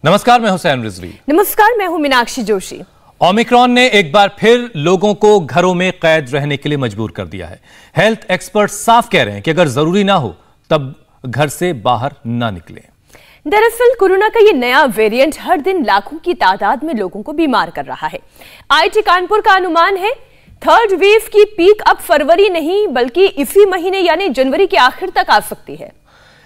नमस्कार, मैं हुसैन रिजवी। नमस्कार, मैं हूं मीनाक्षी जोशी। ओमिक्रॉन ने एक बार फिर लोगों को घरों में कैद रहने के लिए मजबूर कर दिया है। हेल्थ एक्सपर्ट साफ कह रहे हैं कि अगर जरूरी ना हो तब घर से बाहर ना निकलें। दरअसल कोरोना का ये नया वेरिएंट हर दिन लाखों की तादाद में लोगों को बीमार कर रहा है। आईआईटी कानपुर का अनुमान है थर्ड वेव की पीक अब फरवरी नहीं बल्कि इसी महीने यानी जनवरी के आखिर तक आ सकती है।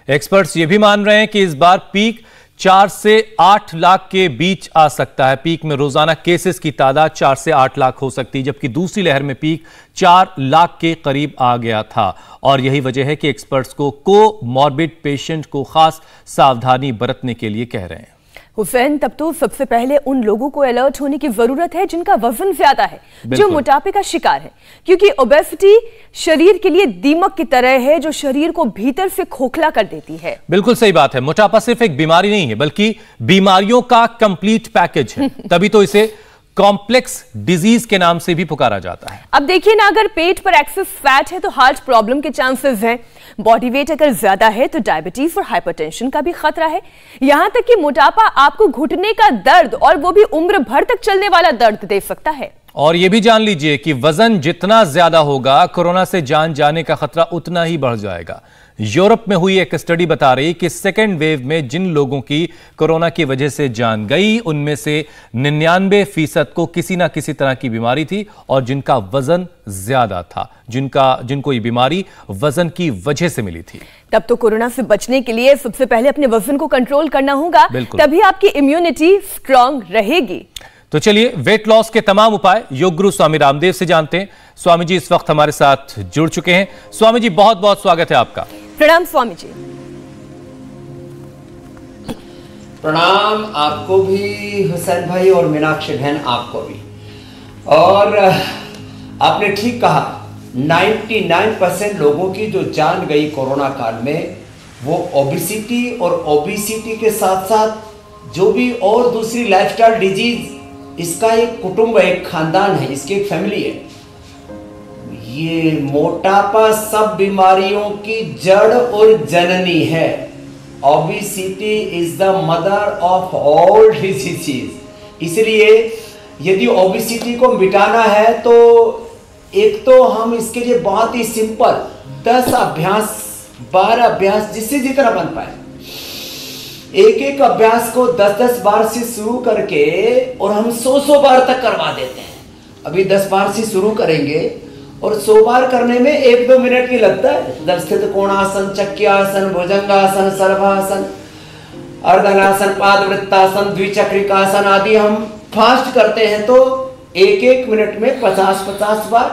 एक्सपर्ट्स ये भी मान रहे हैं कि इस बार पीक 4 से 8 लाख के बीच आ सकता है। पीक में रोजाना केसेस की तादाद 4 से 8 लाख हो सकती है, जबकि दूसरी लहर में पीक 4 लाख के करीब आ गया था। और यही वजह है कि एक्सपर्ट्स को कोमॉर्बिड पेशेंट को खास सावधानी बरतने के लिए कह रहे हैं। हुसैन, तब तो सबसे पहले उन लोगों को अलर्ट होने की जरूरत है जिनका वजन ज्यादा है, जो मोटापे का शिकार है, क्योंकि ओबेसिटी शरीर के लिए दीमक की तरह है जो शरीर को भीतर से खोखला कर देती है। बिल्कुल सही बात है। मोटापा सिर्फ एक बीमारी नहीं है बल्कि बीमारियों का कंप्लीट पैकेज है। तभी तो इसे कॉम्प्लेक्स डिजीज के नाम से भी पुकारा जाता है। अब देखिए ना, अगर पेट पर एक्सेस फैट है तो हार्ट प्रॉब्लम के चांसेस हैं। बॉडी वेट अगर ज्यादा है तो डायबिटीज और हाइपरटेंशन का भी खतरा है। यहां तक कि मोटापा आपको घुटने का दर्द और वो भी उम्र भर तक चलने वाला दर्द दे सकता है। और यह भी जान लीजिए कि वजन जितना ज्यादा होगा, कोरोना से जान जाने का खतरा उतना ही बढ़ जाएगा। यूरोप में हुई एक स्टडी बता रही कि सेकेंड वेव में जिन लोगों की कोरोना की वजह से जान गई, उनमें से 99% को किसी ना किसी तरह की बीमारी थी और जिनका वजन ज्यादा था, जिनको ये बीमारी वजन की वजह से मिली थी। तब तो कोरोना से बचने के लिए सबसे पहले अपने वजन को कंट्रोल करना होगा, तभी आपकी इम्यूनिटी स्ट्रांग रहेगी। तो चलिए वेट लॉस के तमाम उपाय योग गुरु स्वामी रामदेव से जानते हैं। स्वामी जी इस वक्त हमारे साथ जुड़ चुके हैं। स्वामी जी, बहुत बहुत स्वागत है आपका। प्रणाम स्वामी जी। प्रणाम आपको भी हुसैन भाई और मीनाक्षी बहन आपको भी। और आपने ठीक कहा, 99% लोगों की जो जान गई कोरोना काल में वो ओबेसिटी और ओबेसिटी के साथ साथ जो भी और दूसरी लाइफस्टाइल डिजीज, इसका एक कुटुंब है, एक खानदान है, इसकी एक फैमिली है। ये मोटापा सब बीमारियों की जड़ और जननी है। Obesity is the mother of all diseases. इसलिए यदि ओबेसिटी को मिटाना है तो एक तो हम इसके लिए बहुत ही सिंपल 10 अभ्यास 12 अभ्यास जिससे जितना बन पाए, एक अभ्यास को 10-10 बार से शुरू करके और हम 100 बार तक करवा देते हैं। अभी 10 बार से शुरू करेंगे और 100 बार करने में 1-2 मिनट ही लगता है। दर्शित कोणासन, चक्रासन, भुजंगासन, सर्वासन, अर्धनासन, पादवृत्तासन, द्विचक्रिकासन आदि हम फास्ट करते हैं तो 1-1 मिनट में 50-50 बार,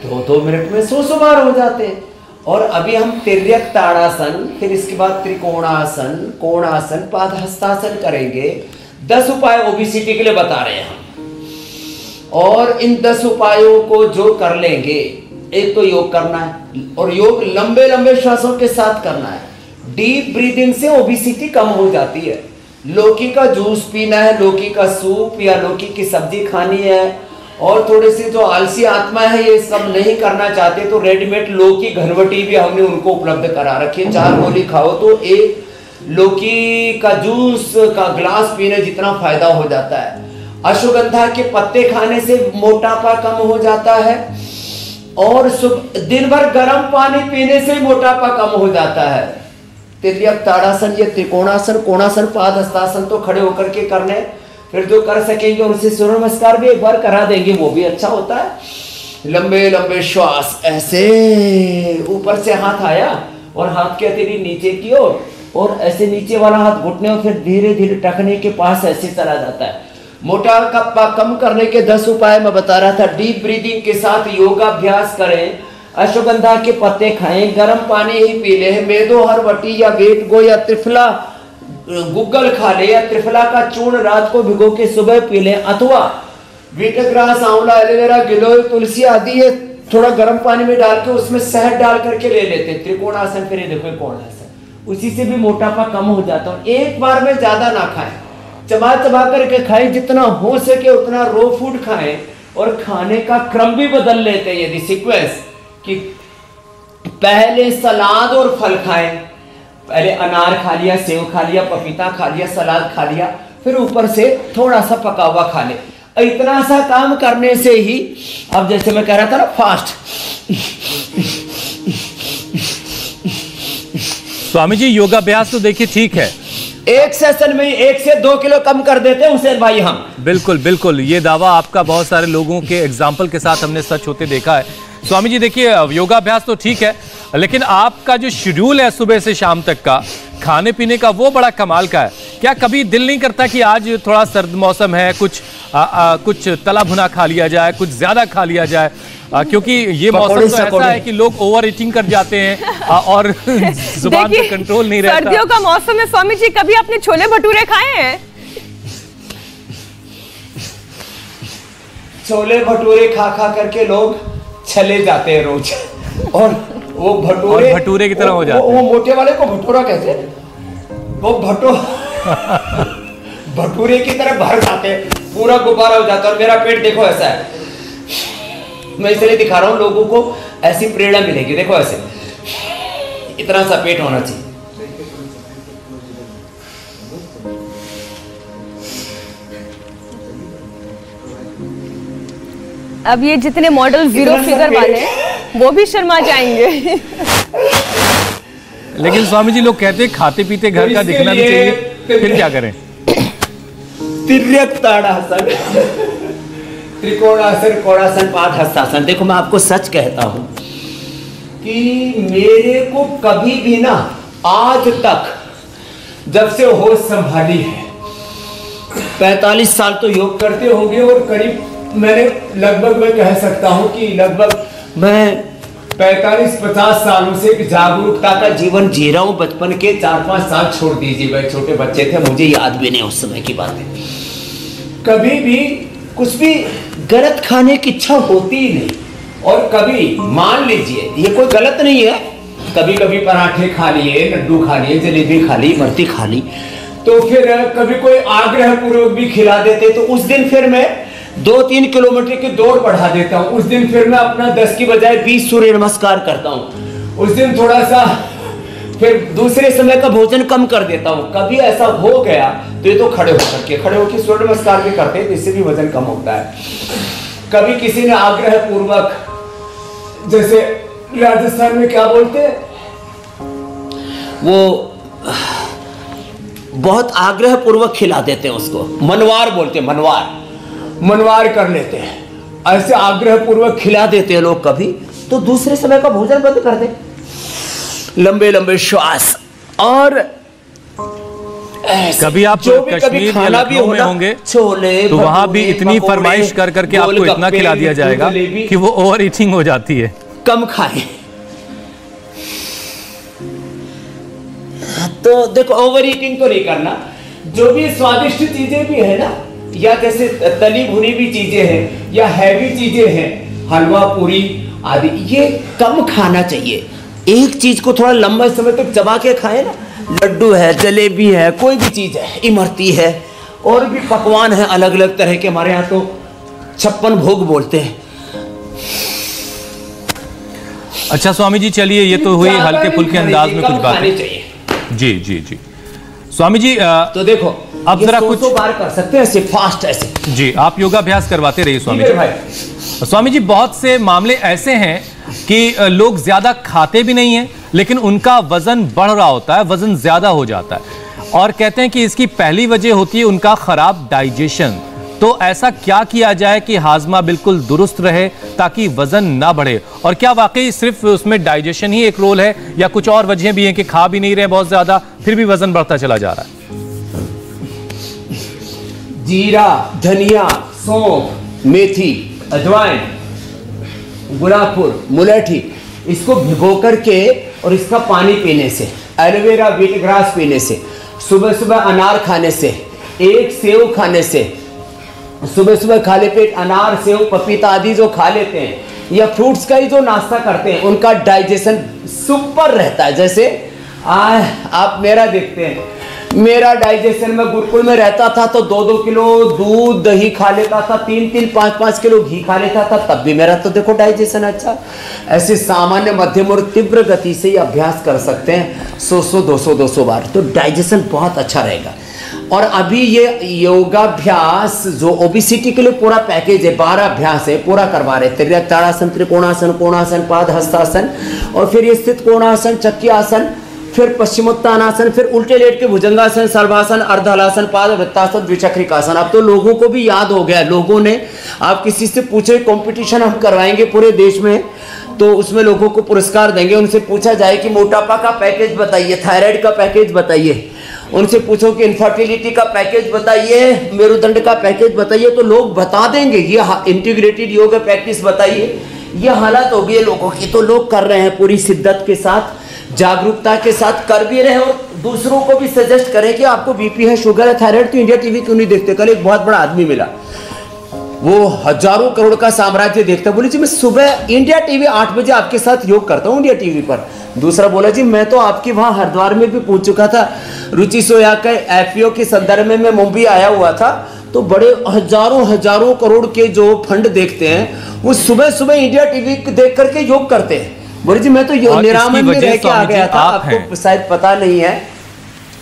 2-2 मिनट में 100 बार हो जाते हैं। और अभी हम तिर्यक ताड़ासन, फिर इसके बाद त्रिकोणासन, कोणासन, पादहस्तासन करेंगे। 10 उपाय ओबेसिटी के लिए बता रहे हैं हम। और इन 10 उपायों को जो कर लेंगे, एक तो योग करना है और योग लंबे लंबे श्वासों के साथ करना है। डीप ब्रीदिंग से ओबेसिटी कम हो जाती है। लौकी का जूस पीना है, लौकी का सूप या लौकी की सब्जी खानी है। और थोड़े से जो आलसी आत्मा है ये सब नहीं करना चाहते तो रेडीमेड लौकी घरवटी भी हमने उनको उपलब्ध करा रखी है। 4 गोली खाओ तो एक लौकी का जूस का ग्लास पीने जितना फायदा हो जाता है। अश्वगंधा के पत्ते खाने से मोटापा कम हो जाता है और दिन भर गर्म पानी पीने से मोटापा कम हो जाता है। तिर्यक ताड़ासन, ये त्रिकोणासन, कोणासन, पादहस्तासन तो खड़े होकर के करने, फिर जो कर सकेंगे उनसे सूर्य नमस्कार भी एक बार करा देंगे, वो भी अच्छा होता है। लंबे लंबे श्वास, ऐसे ऊपर से हाथ आया और हाथ के तेरी नीचे की ओर और ऐसे नीचे वाला हाथ घुटने और फिर धीरे धीरे टखने के पास ऐसे चला जाता है। मोटापा कम करने के 10 उपाय मैं बता रहा था। डीप ब्रीदिंग के साथ योगाभ्यास करें, अश्वगंधा के पत्ते खाएं, गर्म पानी ही पी ले, मेदो हरवटी या वेट गो या त्रिफला गुग्गल खा ले या त्रिफला का चूर्ण रात को भिगो के सुबह पी ले, अथवा वीटग्रास, आंवला, एलोवेरा, गिलोय, तुलसी आदि ये थोड़ा गर्म पानी में डाल के उसमें शहद डाल करके ले लेते। त्रिकोणासन, फिर ये देखो कोणासन, उसी से भी मोटापा कम हो जाता है। एक बार में ज्यादा ना खाएं, चबा चबा करके खाएं, जितना हो सके उतना रो फूड खाएं और खाने का क्रम भी बदल लेते हैं। यदि सीक्वेंस कि पहले सलाद और फल खाएं, पहले अनार खा लिया, सेव खा लिया, पपीता खा लिया, सलाद खा लिया, फिर ऊपर से थोड़ा सा पका हुआ खा ले। इतना सा काम करने से ही, अब जैसे मैं कह रहा था ना फास्ट, स्वामी जी योगाभ्यास तो देखिए ठीक है, एक सेशन में 1 से 2 किलो कम कर देते हैं हुसैन भाई हम। बिल्कुल बिल्कुल, ये दावा आपका बहुत सारे लोगों के एग्जाम्पल के साथ हमने सच होते देखा है। स्वामी जी देखिए योगाभ्यास तो ठीक है, लेकिन आपका जो शेड्यूल है सुबह से शाम तक का खाने पीने का, वो बड़ा कमाल का है। क्या कभी दिल नहीं करता कि आज थोड़ा सर्द मौसम है, कुछ तला भुना खा लिया जाए, कुछ ज्यादा खा लिया जाए? क्योंकि ये मौसम तो ऐसा है कि लोग ओवर ईटिंग कर जाते हैं और जुबान पे कंट्रोल नहीं रहता। सर्दियों का मौसम है स्वामी जी, कभी आपने छोले भटूरे खाए हैं? छोले भटूरे खा खा करके लोग चले जाते हैं रोज, और वो भटूरे की तरह हो जाते हैं। वो मोटे वाले को भटूरा कहते हैं, वो भटूरे की तरह भर जाते हैं, पूरा गुब्बारा हो जाता है। और मेरा पेट देखो ऐसा है, मैं इसलिए दिखा रहा हूं लोगों को, ऐसी प्रेरणा मिलेगी। देखो ऐसे इतना सा पेट होना चाहिए। अब ये जितने मॉडल 0 फिगर वाले हैं वो भी शर्मा जाएंगे। लेकिन स्वामी जी लोग कहते हैं खाते पीते घर का दिखना भी चाहिए, फिर क्या करें? तिर्यक ताड़ासन, त्रिकोणासन, कोणासन, पादहस्तासन। देखो मैं आपको सच कहता हूं कि मेरे को कभी भी ना आज तक, जब से होश संभाली है, 45 साल तो योग करते होंगे, और करीब मैंने लगभग मैं कह सकता हूं कि लगभग मैं 45-50 सालों से एक जागरूकता का जीवन जी रहा हूं। बचपन के 4-5 साल छोड़ दीजिए, भाई छोटे बच्चे थे, मुझे याद भी नहीं उस समय की बात है। कभी भी कुछ भी गलत खाने की इच्छा होती ही नहीं। और कभी मान लीजिए ये कोई गलत नहीं है, कभी कभी पराठे खा लिए, लड्डू खा लिए, जलेबी खा ली, इमरती खा ली, तो फिर कभी कोई आग्रह पूर्वक भी खिला देते, तो उस दिन फिर मैं 2-3 किलोमीटर की दौड़ बढ़ा देता हूं। उस दिन फिर मैं अपना 10 की बजाय 20 सूर्य नमस्कार करता हूं। उस दिन थोड़ा सा फिर दूसरे समय का भोजन कम कर देता हूं। कभी ऐसा हो गया तो ये तो खड़े होकर सूर्य नमस्कार भी करते हैं, तो इससे भी वजन कम होता है। कभी किसी ने आग्रह पूर्वक, जैसे राजस्थान में क्या बोलते हैं, वो बहुत आग्रह पूर्वक खिला देते हैं, उसको मनवार बोलते हैं, मनवार कर लेते हैं, ऐसे आग्रह पूर्वक खिला देते हैं लोग। कभी तो दूसरे समय का भोजन बंद कर दे, लंबे लंबे श्वास। और कभी आप कश्मीर या लखनऊ में होंगे तो वहां भी इतनी फरमाइश कर करके आपको इतना खिला दिया जाएगा कि वो ओवर ईटिंग हो जाती है। कम खाएं। तो देखो ओवर ईटिंग तो नहीं करना, जो भी स्वादिष्ट चीजें भी है ना, या जैसे तली भुनी भी चीजें हैं या हैवी चीजें हैं, हलवा पूरी आदि, ये कम खाना चाहिए। एक चीज को थोड़ा लंबा समय तक चबा के खाएं ना, लड्डू है, जलेबी है, कोई भी चीज है, इमरती है, और भी पकवान है अलग अलग तरह के, हमारे यहाँ तो 56 भोग बोलते हैं। अच्छा स्वामी जी चलिए, ये तो हुई हल्के फुल्के अंदाज में कुछ बात चाहिए। जी जी जी स्वामी जी, तो देखो अब जरा कुछ बार कर सकते हैं ऐसे फास्ट ऐसे। जी आप योगाभ्यास करवाते रहिए स्वामी जी। स्वामी जी बहुत से मामले ऐसे हैं कि लोग ज्यादा खाते भी नहीं हैं, लेकिन उनका वजन बढ़ रहा होता है, वजन ज्यादा हो जाता है, और कहते हैं कि इसकी पहली वजह होती है उनका खराब डाइजेशन। तो ऐसा क्या किया जाए कि हाजमा बिल्कुल दुरुस्त रहे ताकि वजन ना बढ़े? और क्या वाकई सिर्फ उसमें डाइजेशन ही एक रोल है, या कुछ और वजहें भी हैं कि खा भी नहीं रहे बहुत ज्यादा फिर भी वजन बढ़ता चला जा रहा है? जीरा, धनिया, सौंफ, मेथी, अजवाइन, गुलाब फूल, मुलेठी, इसको भिगो करके और इसका पानी पीने से, एलोवेरा व्हीट ग्रास पीने से, सुबह सुबह अनार खाने से, एक सेव खाने से, सुबह सुबह खाली पेट अनार, सेव, पपीता आदि जो खा लेते हैं, या फ्रूट्स का ही जो नाश्ता करते हैं, उनका डाइजेशन सुपर रहता है। जैसे आप मेरा देखते हैं, मेरा डाइजेशन में गुरुकुल में रहता था तो 2-2 किलो दूध दही खा लेता था, 3-3 5-5 किलो घी खा लेता था, तब भी मेरा तो देखो डाइजेशन अच्छा। ऐसे सामान्य मध्यम और तीव्र गति से ही अभ्यास कर सकते हैं 100-200 बार, तो डाइजेशन बहुत अच्छा रहेगा। और अभी ये योगाभ्यास जो ओबिसिटी के लिए पूरा पैकेज है, 12 अभ्यास है, पूरा करवा रहे। त्रिकोणासन, त्रिकोणासन, कोणासन, पाद हस्तासन, और फिर ये स्थित कोणासन, चक्की आसन, फिर पश्चिमोत्तानासन, फिर उल्टे लेट के भुजंगासन, सर्वासन, अर्धहलासन, पाद वृत्तासन, द्विचक्रिकासन। अब तो लोगों को भी याद हो गया, लोगों ने, आप किसी से पूछे कंपटीशन हम करवाएंगे पूरे देश में, तो उसमें लोगों को पुरस्कार देंगे। उनसे पूछा जाए कि मोटापा का पैकेज बताइए, थायराइड का पैकेज बताइए, उनसे पूछो कि इनफर्टिलिटी का पैकेज बताइए, मेरुदंड का पैकेज बताइए, तो लोग बता देंगे। ये इंटीग्रेटेड योगा प्रैक्टिस बताइए। ये हालत हो गई है लोगों की, तो लोग कर रहे हैं पूरी शिद्दत के साथ, जागरूकता के साथ कर भी रहे हैं, और दूसरों को भी सजेस्ट करें कि आपको बीपी है, शुगर है, थायराइड, तो इंडिया टीवी क्यों नहीं देखते। कल एक बहुत बड़ा आदमी मिला, वो हजारों करोड़ का साम्राज्य देखता, बोले जी मैं सुबह इंडिया टीवी 8 बजे आपके साथ योग करता हूँ इंडिया टीवी पर। दूसरा बोला जी मैं तो आपके वहाँ हरिद्वार में भी पूछ चुका था, रुचि सोया के एफपीओ के संदर्भ में मैं मुंबई आया हुआ था, तो बड़े हजारों करोड़ के जो फंड देखते हैं वो सुबह सुबह इंडिया टीवी देख करके योग करते हैं। बोले जी मैं तो निरामन में रह के आ गया था, आपको शायद पता नहीं है।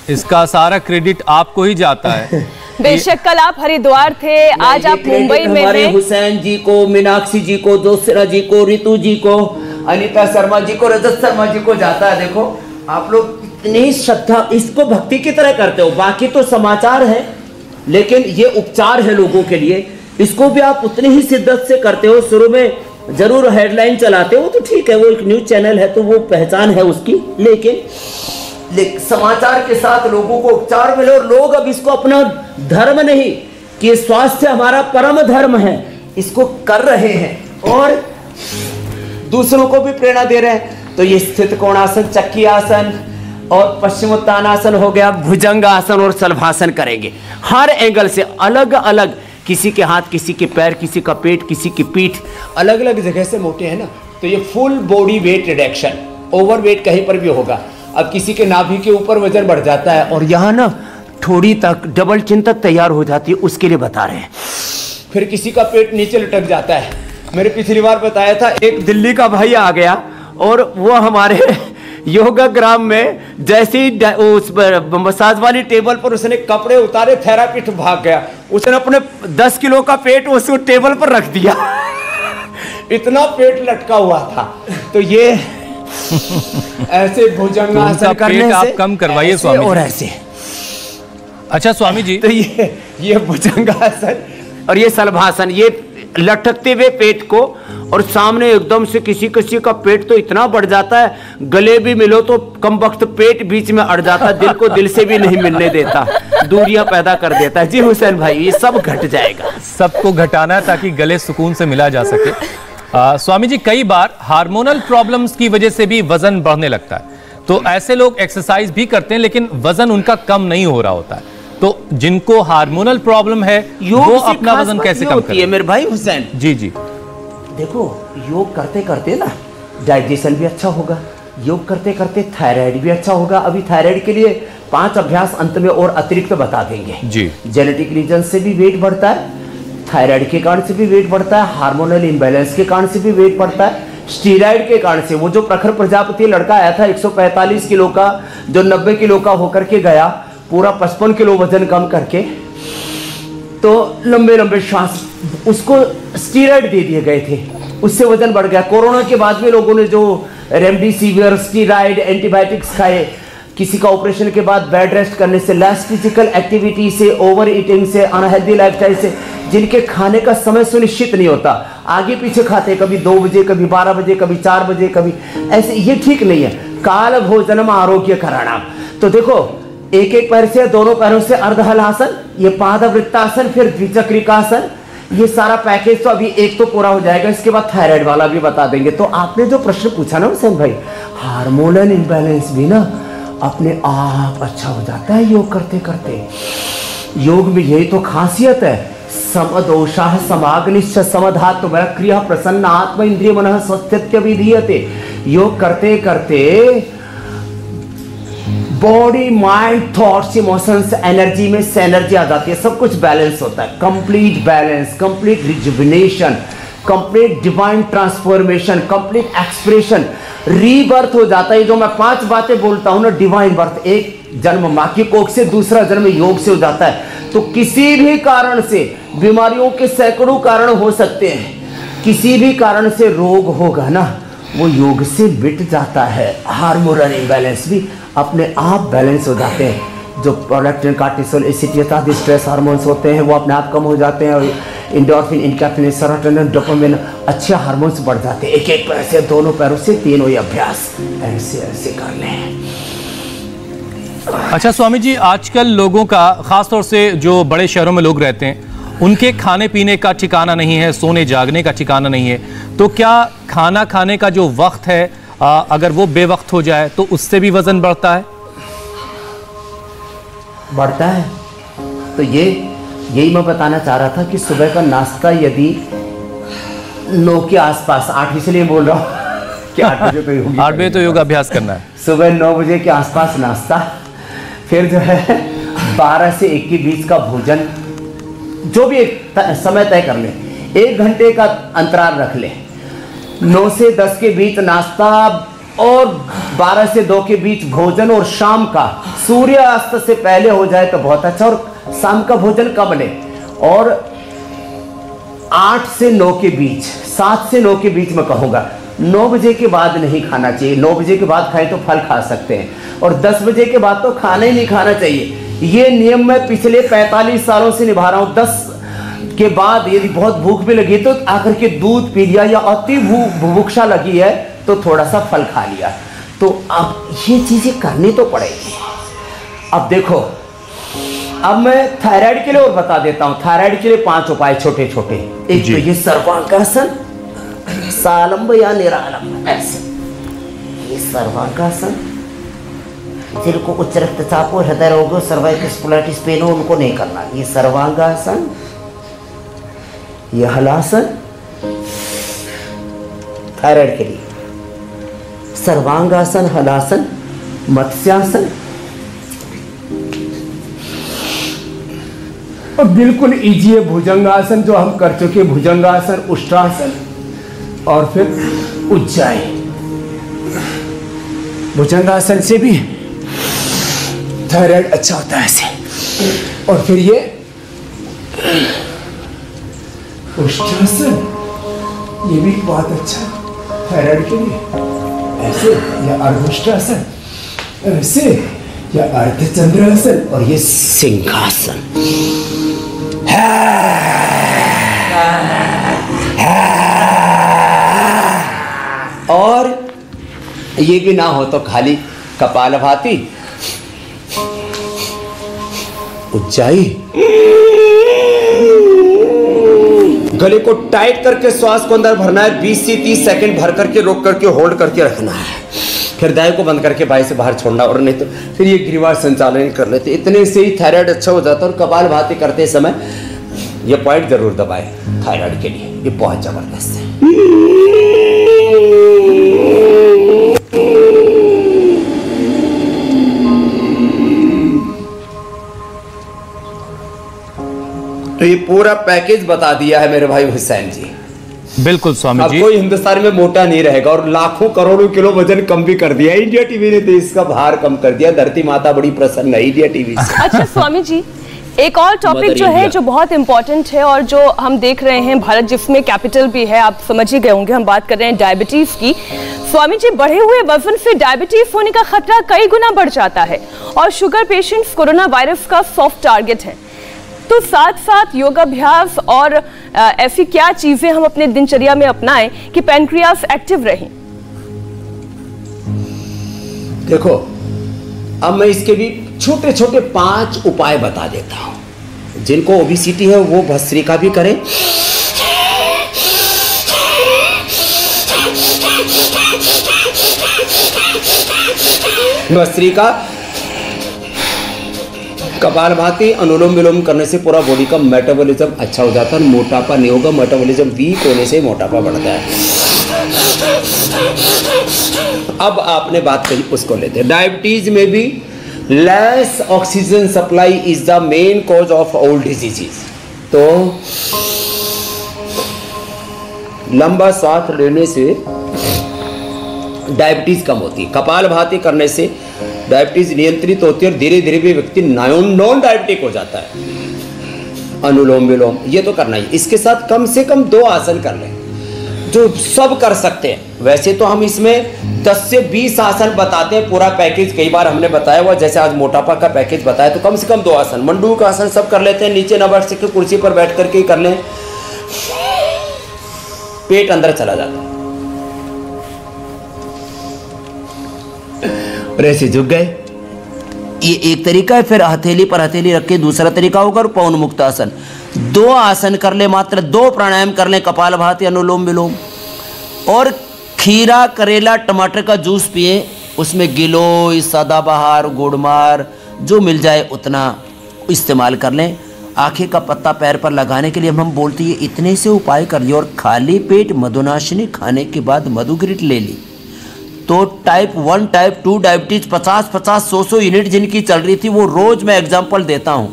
इसका सारा क्रेडिट आपको ही जाता है। बेशक कल आप हरिद्वार थे, आज आप मुंबई में हैं। हुसैन जी को, मीनाक्षी जी को, जोशिरा जी को, रितु जी को, अनीता शर्मा जी को, रजत शर्मा जी को जाता है। देखो आप लोग इतनी श्रद्धा, इसको भक्ति की तरह करते हो। बाकी तो समाचार है, लेकिन ये उपचार है लोगों के लिए, इसको भी आप उतनी ही शिद्दत से करते हो। शुरू में जरूर हेडलाइन चलाते हो तो ठीक है, वो एक न्यूज चैनल है तो वो पहचान है उसकी, लेकिन समाचार के साथ लोगों को उपचार मिले। और लोग अब इसको अपना धर्म नहीं कि स्वास्थ्य हमारा परम धर्म है, इसको कर रहे हैं और दूसरों को भी प्रेरणा दे रहे हैं। तो ये स्थित कोणासन, चक्की आसन और पश्चिमोत्तानासन हो गया, भुजंग आसन और शलभासन करेंगे। हर एंगल से अलग अलग, किसी के हाथ, किसी के पैर, किसी का पेट, किसी की पीठ, अलग अलग जगह से मोटे हैं ना, तो ये full body weight reduction, over weight कहीं पर भी होगा। अब किसी के नाभि के ऊपर वजन बढ़ जाता है और यहाँ ना थोड़ी तक डबल चिन तक तैयार हो जाती है, उसके लिए बता रहे हैं। फिर किसी का पेट नीचे लटक जाता है। मैंने पिछली बार बताया था, एक दिल्ली का भाई आ गया और वो हमारे योगा ग्राम में जैसे ही उस मसाज वाली टेबल पर उसने कपड़े उतारे, थेरापिस्ट भाग गया। उसने अपने 10 किलो का पेट उस टेबल पर रख दिया। इतना पेट लटका हुआ था। तो ये ऐसे भुजंगासन करने से आप कम करवाइए स्वामी और ऐसे। अच्छा स्वामी जी, तो ये भुजंगासन और ये शलभासन, ये लटकते हुए पेट को, और सामने एकदम से किसी किसी का पेट तो इतना बढ़ जाता है, गले भी मिलो तो कम वक्त पेट बीच में अड़ जाता है, दिल को दिल से भी नहीं मिलने देता, दूरियां पैदा कर देता है। जी हुसैन भाई, ये सब घट जाएगा। सबको घटाना है ताकि गले सुकून से मिला जा सके। स्वामी जी, कई बार हार्मोनल प्रॉब्लम्स की वजह से भी वजन बढ़ने लगता है, तो ऐसे लोग एक्सरसाइज भी करते हैं लेकिन वजन उनका कम नहीं हो रहा होता है, तो जिनको हार्मोनल प्रॉब्लम है वो अपना वजन कैसे कम करते हैं? मेरे भाई हुसैन जी जी, देखो योग करते करते ना डाइजेशन भी अच्छा होगा, योग करते करते थायराइड भी अच्छा होगा। अभी थायराइड के लिए 5 अभ्यास अंत में और अतिरिक्त बता देंगे जी। जेनेटिक रीजन से भी वेट बढ़ता है, थायराइड के कारण से भी वेट बढ़ता है, हार्मोनल इम्बैलेंस के कारण से भी वेट बढ़ता है, स्टीरॉयड के कारण से। वो जो प्रखर प्रजापति लड़का आया था 145 किलो का, जो 90 किलो का होकर के गया, पूरा 55 किलो वजन कम करके, तो लंबे लंबे श्वास, उसको स्टीरॉयड दे दिए गए थे, उससे वजन बढ़ गया। कोरोना के बाद में लोगों ने जो रेमडेसिविर, स्टीरॉयड, एंटीबायोटिक्स खाए, किसी का ऑपरेशन के बाद बेड रेस्ट करने से, लेस फिजिकल एक्टिविटी से, ओवर ईटिंग से, अनहेल्दी लाइफस्टाइल से, जिनके खाने का समय सुनिश्चित नहीं होता, आगे पीछे खाते, कभी 2 बजे, कभी 12 बजे, कभी 4 बजे, कभी ऐसे, ये ठीक नहीं है। काल भोजनम आरोग्य कराणाम। तो देखो, एक एक पैर से, दोनों पैरों से अर्धहलासन, ये पादवृत्तासन, फिर द्विचक्रिकासन, ये सारा पैकेज तो अभी एक तो पूरा हो जाएगा, इसके बाद थायराइड वाला भी बता देंगे। तो आपने जो प्रश्न पूछा ना हुसैन भाई, हार्मोनल इम्बैलेंस भी ना अपने आप अच्छा हो जाता है योग करते करते। योग में यही तो खासियत है, समदोषाः समाग्निश्च समधात्म क्रिया प्रसन्न आत्म इंद्रिय मनः स्वस्थ्य विधीयते। योग करते करते body, mind, thoughts, emotions, energy में से एनर्जी आ जाती है, सब कुछ बैलेंस होता है, complete balance, complete rejuvenation, complete divine transformation, complete expression, rebirth हो जाता है। जो मैं 5 बातें बोलता हूं ना, डिवाइन बर्थ, एक जन्म मां की कोख से, दूसरा जन्म योग से हो जाता है। तो किसी भी कारण से बीमारियों के सैकड़ों कारण हो सकते हैं, किसी भी कारण से रोग होगा ना, वो योग से मिट जाता है। हार्मोनल इम्बैलेंस भी अपने आप बैलेंस हो जाते हैं। जो प्रोलैक्टिन, कार्टिसोल, एसिटिक आदि स्ट्रेस हार्मोन्स होते हैं वो अपने आप कम हो जाते हैं, और इंडोर्फिन, इनकैफिन, सेरोटोनिन, डोपामिन, अच्छे हार्मोन्स बढ़ जाते हैं। एक पैर से, दोनों पैरों से, तीनों ही अभ्यास ऐसे ऐसे कर लें। अच्छा स्वामी जी, आजकल लोगों का, खासतौर से जो बड़े शहरों में लोग रहते हैं, उनके खाने पीने का ठिकाना नहीं है, सोने जागने का ठिकाना नहीं है। तो क्या खाना खाने का जो वक्त है, अगर वो बेवक्त हो जाए तो उससे भी वजन बढ़ता है? बढ़ता है। तो यही मैं बताना चाह रहा था कि सुबह का नाश्ता यदि 9 के आसपास, 8 इसलिए बोल रहा हूँ कि 8 बजे तो योग 8 बजे तो योगाभ्यास करना है। सुबह 9 बजे के आसपास नाश्ता, फिर जो है 12 से 1 के बीच का भोजन, जो भी एक समय तय कर ले, 1 घंटे का अंतराल रख ले। 9 से 10 के बीच नाश्ता और 12 से 2 के बीच भोजन, और शाम का सूर्यास्त से पहले हो जाए तो बहुत अच्छा। और शाम का भोजन कब ले? और 8 से 9 के बीच, 7 से 9 के बीच में कहूँगा। 9 बजे के बाद नहीं खाना चाहिए। 9 बजे के बाद खाएं तो फल खा सकते हैं, और 10 बजे के बाद तो खाना ही नहीं खाना चाहिए। ये नियम मैं पिछले 45 सालों से निभा रहा हूँ। 10 के बाद यदि बहुत भूख भी लगी तो आकर के दूध पी लिया, या अति बुभुक्षा लगी है तो थोड़ा सा फल खा लिया। तो अब ये चीजें करनी तो पड़ेगी। अब देखो, अब मैं थायराइड के लिए और बता देता हूं। थायराइड के लिए 5 उपाय छोटे छोटे। एक तो ये सर्वांगासन, सालंब या निरालंब, ऐसे ये सर्वांगासन। जिनको उच्च रक्तचाप हो, हृदय रोग हो, सर्वाइकल स्पोलाइटिस पेन हो, उनको नहीं करना। ये सर्वांगासन, ये हलासन थायराइड के लिए, सर्वांगासन, हलासन, मत्स्यासन, और बिल्कुल इजी है भुजंगासन जो हम कर चुके, भुजंगासन, उष्ट्रासन, और फिर उज्जाई। भुजंगासन से भी थायराइड अच्छा होता है ऐसे। और फिर ये उष्ट्रासन, ये भी बहुत अच्छा थायराइड के लिए, ऐसे, या अर्धउष्ट्रासन ऐसे, या अर्धचंद्रासन, और ये सिंहासन। और ये भी ना हो तो खाली कपालभाति, उज्जाई, गले को टाइट करके श्वास को अंदर भरना है। 20 से 30 सेकंड भर करके, रोक करके, होल्ड करके रखना है। फिर दाएं को बंद करके बाएं से बाहर छोड़ना, और नहीं तो फिर ये गिरिवार संचालन कर लेते। इतने से ही थायराइड अच्छा हो जाता है। और कपालभाति करते समय ये पॉइंट जरूर दबाएं थायराइड के लिए, ये बहुत जबरदस्त है। तो ये पूरा पैकेज बता दिया है मेरे भाई हुसैन जी। बिल्कुल स्वामी जी। अब कोई हिंदुस्तान में मोटा नहीं रहेगा, और लाखों करोड़ों किलो वजन कम भी कर दिया इंडिया टीवी ने, तो इसका भार कम कर दिया। धरती माता बड़ी प्रसन्न है इंडिया टीवी से। अच्छा स्वामी जी, एक और टॉपिक जो है, जो बहुत इंपॉर्टेंट है और जो हम देख रहे हैं, भारत जिसमें कैपिटल भी है, आप समझ ही गए होंगे, हम बात कर रहे हैं डायबिटीज की। स्वामी जी, बढ़े हुए वजन से डायबिटीज होने का खतरा कई गुना बढ़ जाता है, और शुगर पेशेंट्स कोरोना वायरस का सॉफ्ट टारगेट है। तो साथ साथ योगाभ्यास और ऐसी क्या चीजें हम अपने दिनचर्या में अपनाएं कि पैनक्रियास एक्टिव रहे? देखो, अब मैं इसके भी छोटे छोटे 5 उपाय बता देता हूं। जिनको ओबेसिटी है वो भस्त्रिका भी करें, भस्त्रिका, कपालभाति, अनुलोम विलोम करने से पूरा बॉडी का मेटाबॉलिज्म अच्छा हो जाता है, मोटापा नहीं होगा। मेटाबॉलिज्म वीक होने से मोटापा बढ़ता है। अब आपने बात कही, उसको लेते हैं। डायबिटीज में भी less oxygen supply is the main cause of all diseases. तो लंबा सांस लेने से डायबिटीज कम होती है, कपालभाति करने से डायबिटीज नियंत्रित होती है और धीरे धीरे भी व्यक्ति नॉन डायबिटिक हो जाता है। अनुलोम विलोम ये तो करना ही, इसके साथ कम से कम 2 आसन कर लें जो सब कर सकते हैं। वैसे तो हम इसमें 10 से 20 आसन बताते हैं, पूरा पैकेज कई बार हमने बताया हुआ, जैसे आज मोटापा का पैकेज बताया, तो कम से कम 2 आसन, मंडूक का आसन सब कर लेते हैं, नीचे न बैठ सके कुर्सी पर बैठ करके ही कर लें, पेट अंदर चला जाता है और ऐसे झुक गए, ये एक तरीका है। फिर हथेली पर हथेली रख के दूसरा तरीका होगा, पवन मुक्त आसन। 2 आसन कर ले, मात्र 2 प्राणायाम कर ले, कपालभाति, अनुलोम विलोम, और खीरा, करेला, टमाटर का जूस पिए, उसमें गिलोय, सदाबहार, गुड़मार जो मिल जाए उतना इस्तेमाल कर लें। आँखें का पत्ता पैर पर लगाने के लिए हम बोलते हैं इतने से उपाय कर लिए, और खाली पेट मधुनाशिनी खाने के बाद मधुग्रिट ले ली तो टाइप 1 टाइप 2 डायबिटीज 50-50 100 यूनिट जिनकी चल रही थी, वो रोज मैं एग्जांपल देता हूं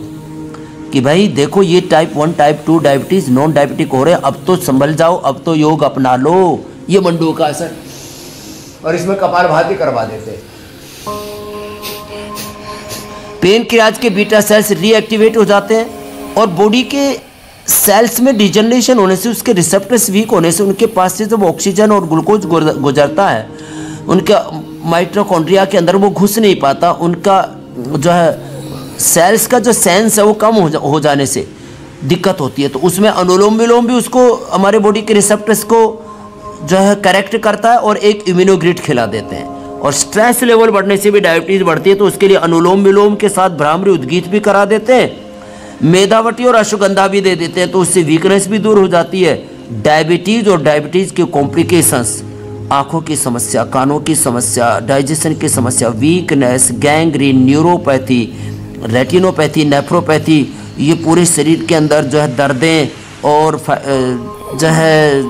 कि भाई देखो ये type 1 type 2 diabetes non diabetic हो रहे हैं, अब तो संभल जाओ, अब तो योग अपना लो। ये मंडूक का असर, और इसमें कपालभाति करवा देते हैं। पेनक्रियाज के बीटा सेल्स रीएक्टिवेट हो जाते हैं और बॉडी के सेल्स में डिजनरेशन होने से, उसके रिसेप्टर्स वीक होने से, उनके पास से जब ऑक्सीजन और ग्लूकोज गुजरता है उनका माइटोकॉन्ड्रिया के अंदर वो घुस नहीं पाता, उनका जो है सेल्स का जो सेंस है वो कम हो जाने से दिक्कत होती है। तो उसमें अनुलोम विलोम भी उसको हमारे बॉडी के रिसेप्टर्स को जो है करेक्ट करता है और एक इम्यूनोग्रिड खिला देते हैं। और स्ट्रेस लेवल बढ़ने से भी डायबिटीज बढ़ती है, तो उसके लिए अनुलोम विलोम के साथ भ्रामरी उद्गीत भी करा देते हैं, मेधावटी और अश्वगंधा भी दे देते हैं, तो उससे वीकनेस भी दूर हो जाती है। डायबिटीज और डायबिटीज के कॉम्प्लिकेशंस, आँखों की समस्या, कानों की समस्या, डाइजेशन की समस्या, weakness, gangrene, neuropathy, retinopathy, nephropathy, ये पूरे शरीर के अंदर जो है दर्दें और जो है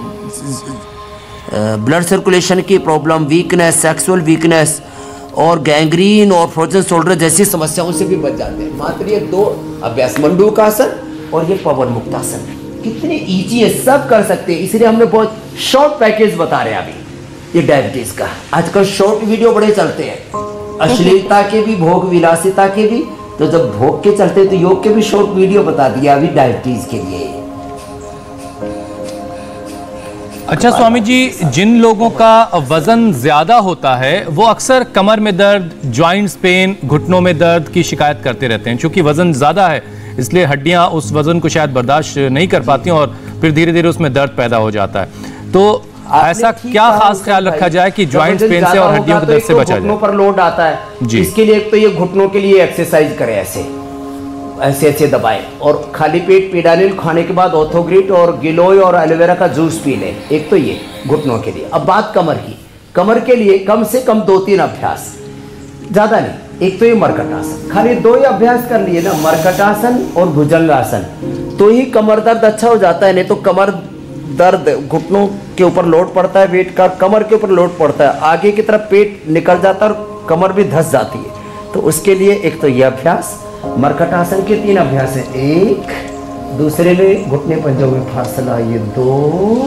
ब्लड सर्कुलेशन की प्रॉब्लम, वीकनेस, सेक्सुअल वीकनेस और गैंग्रीन और फ्रोजन शोल्डर जैसी समस्याओं से भी बच जाते हैं। मात्र ये 2 अभ्यास, मंडूकासन और ये पवन मुक्तासन, कितने इजी है, सब कर सकते हैं। इसलिए हमने बहुत शॉर्ट पैकेज बता रहे हैं अभी ये डायबिटीज का। आजकल शॉर्ट वीडियो बड़े चलते हैं, अश्लीलता के भी, भोग विलासिता के भी, तो जब भोग के चलते तो योग के भी शॉर्ट वीडियो बता दिया अभी डायबिटीज के लिए। अच्छा स्वामी जी, जिन लोगों का वजन ज्यादा होता है वो अक्सर कमर में दर्द, जॉइंट्स पेन, घुटनों में दर्द की शिकायत करते रहते हैं। चूंकि वजन ज्यादा है इसलिए हड्डियां उस वजन को शायद बर्दाश्त नहीं कर पाती और फिर धीरे धीरे उसमें दर्द पैदा हो जाता है। तो ऐसा क्या खास ख्याल रखा जाए कि जॉइंट्स पेन से और हड्डियों के दर्द से बचा जाए? घुटनों पर लोड आता है जी, इसके लिए एक तो ये घुटनों के लिए एक्सरसाइज करें, ऐसे दबाएं, और खाली पेट पीडानिल खाने के बाद ऑर्थोग्रिट और गिलोय और एलोवेरा का जूस पी लें। एक तो ये घुटनों के लिए। अब बात कमर की, कमर के लिए कम से कम 2-3 अभ्यास, ज्यादा नहीं। एक तो ये मरकटासन, खाली 2 ही अभ्यास कर लिए ना, मरकटासन और भुजंगासन, तो ही कमर दर्द अच्छा हो जाता है। नहीं तो कमर दर्द, घुटनों के ऊपर लोड पड़ता है वेट का, कमर के ऊपर लोड पड़ता है, आगे की तरफ पेट निकल जाता है और कमर भी धंस जाती है। तो उसके लिए एक तो ये अभ्यास, मरकटासन के 3 अभ्यास है, एक दूसरे में घुटने पंजों में फासला, ये 2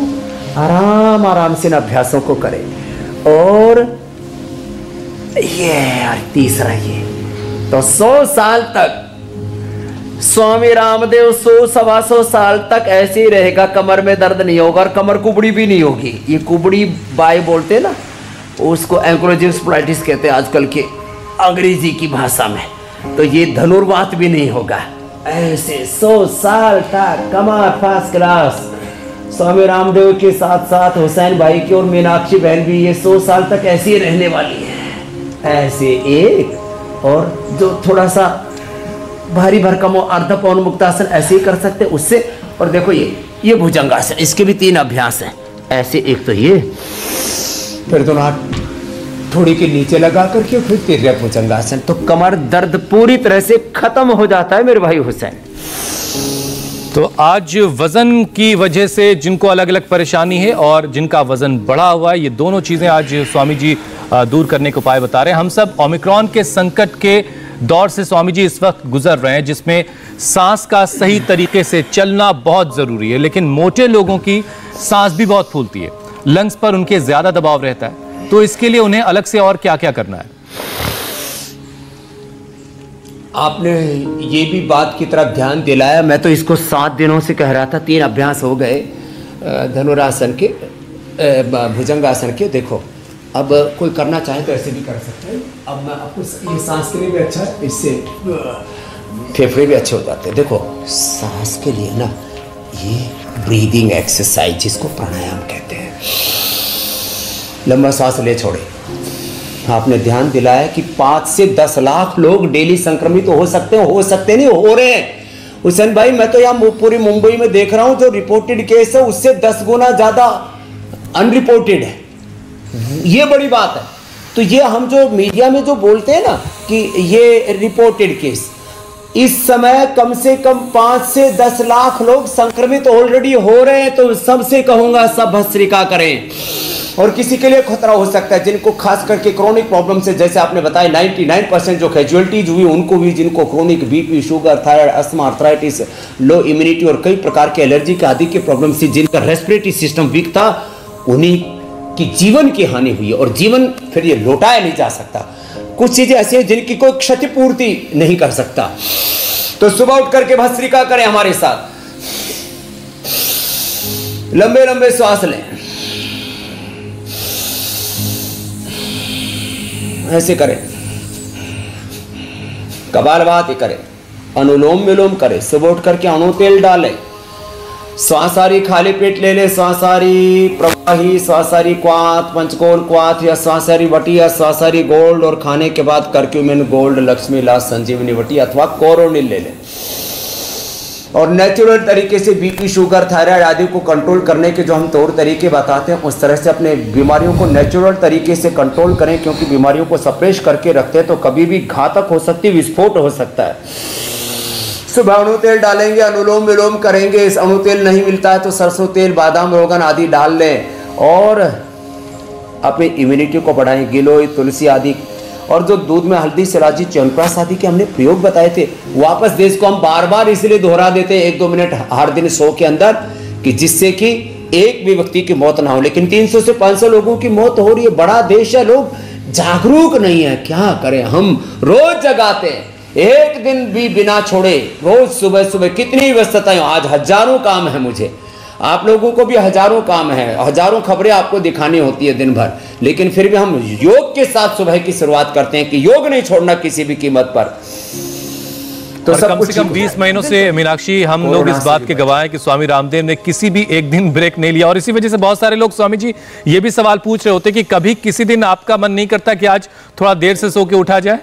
आराम आराम से इन अभ्यासों को करें। और ये तीसरा ये, तो 100 साल तक स्वामी रामदेव 100-125 साल तक ऐसे ही रहेगा, कमर में दर्द नहीं होगा और कमर कुबड़ी भी नहीं होगी। ये कुबड़ी बाय बोलते हैं ना, उसको एंक्लोजिव स्प्लाइटिस कहते हैं आजकल के अंग्रेजी की भाषा में। तो ये धनुर्वात भी नहीं होगा, ऐसे 100 साल तक कमर फर्स्ट क्लास। स्वामी रामदेव के साथ साथ हुसैन भाई की और मीनाक्षी बहन भी ये 100 साल तक ऐसे ही रहने वाली है, ऐसे एक। और जो थोड़ा सा भारी भरकम हो, अर्ध पवन मुक्तासन ऐसे ही कर सकते हैं उससे। और देखो ये भुजंगासन, इसके भी 3 अभ्यास हैं, ऐसे एक तो ये, फिर दोनों हाथ थोड़ी के नीचे लगा करके फिर तिर्यक भुजंगासन, तो कमर दर्द पूरी तरह से खत्म हो जाता है मेरे भाई हुसैन। तो आज वजन की वजह से जिनको अलग अलग परेशानी है और जिनका वजन बढ़ा हुआ है, ये दोनों चीजें आज स्वामी जी दूर करने के उपाय बता रहे हैं। हम सब ओमिक्रॉन के संकट के दौर से स्वामी जी इस वक्त गुजर रहे हैं, जिसमें सांस का सही तरीके से चलना बहुत जरूरी है। लेकिन मोटे लोगों की सांस भी बहुत फूलती है, लंग्स पर उनके ज्यादा दबाव रहता है, तो इसके लिए उन्हें अलग से और क्या क्या करना है? आपने ये भी बात की तरफ ध्यान दिलाया। मैं तो इसको 7 दिनों से कह रहा था। 3 अभ्यास हो गए धनुरासन के, भुजंगासन के। देखो, अब कोई करना चाहे तो ऐसे भी कर सकते हैं। अब मैं आपको, ये सांस के लिए भी अच्छा है, इससे फेफड़े भी अच्छे हो जाते हैं। देखो, सांस के लिए ना ये ब्रीदिंग एक्सरसाइज, जिसको प्राणायाम कहते हैं। लंबा सांस ले छोड़े। आपने ध्यान दिलाया कि 5 से 10 लाख लोग डेली संक्रमित हो सकते नहीं, हो रहे हैं। हुसैन भाई, मैं तो यहाँ पूरी मुंबई में देख रहा हूँ, जो रिपोर्टेड केस है उससे 10 गुना ज्यादा अनरिपोर्टेड है। ये बड़ी बात है। तो ये हम जो मीडिया में जो बोलते हैं ना कि ये रिपोर्टेड केस, इस समय कम से कम 5 से 10 लाख लोग संक्रमित ऑलरेडी हो रहे हैं। तो सबसे कहूंगा, सब भस्त्रिका करें। और किसी के लिए खतरा हो सकता है, जिनको खास करके क्रोनिक प्रॉब्लम से, जैसे आपने बताया 99% जो कैजुअलिटीज हुई उनको भी, जिनको chronic BP, sugar, thyroid, asthma, arthritis, लो इम्यूनिटी और कई प्रकार के एलर्जी के आदि के प्रॉब्लम से, जिनका रेस्पिरेटरी सिस्टम वीक था, उन्हीं की जीवन की हानि हुई है। और जीवन फिर ये लौटाया नहीं जा सकता। कुछ चीजें ऐसी हैं जिनकी कोई क्षतिपूर्ति नहीं कर सकता। तो सुबह उठ करके भस्त्रिका करें हमारे साथ। लंबे लंबे श्वास लें, ऐसे करें। कपालभाति करें, अनुलोम विलोम करें। सुबह उठ करके अणु तेल डालें। श्वासारी खाली पेट ले ले। श्वासारी प्रवाही, श्वासारी क्वाथ, पंचकोल क्वाथ या श्वासारी वटी या श्वासारी गोल्ड, और खाने के बाद करक्यूमिन गोल्ड, लक्ष्मी लाल, संजीवनी वटी अथवा कोरोनिल ले ले। और नेचुरल तरीके से बीपी, शुगर, थायराइड आदि को कंट्रोल करने के जो हम तौर तरीके बताते हैं, उस तरह से अपने बीमारियों को नेचुरल तरीके से कंट्रोल करें। क्योंकि बीमारियों को सप्रेस करके रखते हैं तो कभी भी घातक हो सकती है, विस्फोट हो सकता है। सुबह अणु तेल डालेंगे, अनुलोम विलोम करेंगे। इस अणु तेल नहीं मिलता है तो सरसों तेल, बादाम, रोगन आदि डाल लें और अपनी इम्यूनिटी को बढ़ाएं। गिलोय, तुलसी आदि, और जो दूध में हल्दी, सिराजी, च्यवनप्राश आदि के हमने प्रयोग बताए थे, वापस देश को हम बार बार इसलिए दोहरा देते हैं 1-2 मिनट हर दिन 100 के अंदर, कि जिससे कि एक भी व्यक्ति की मौत ना हो। लेकिन 300 से 500 लोगों की मौत हो रही है। बड़ा देश है, लोग जागरूक नहीं है। क्या करें, हम रोज जगाते हैं, एक दिन भी बिना छोड़े, रोज सुबह सुबह। कितनी व्यस्तताएं, आज हजारों काम है मुझे, आप लोगों को भी हजारों काम है, हजारों खबरें आपको दिखानी होती है दिन भर। लेकिन फिर भी हम योग के साथ सुबह की शुरुआत करते हैं कि योग नहीं छोड़ना किसी भी कीमत पर। तो सब कम से कम 20 महीनों से मीनाक्षी हम लोग इस बात के गवाह हैं कि स्वामी रामदेव ने किसी भी एक दिन ब्रेक नहीं लिया। और इसी वजह से बहुत सारे लोग स्वामी जी ये भी सवाल पूछ रहे होते कि कभी किसी दिन आपका मन नहीं करता कि आज थोड़ा देर से सो के उठा जाए?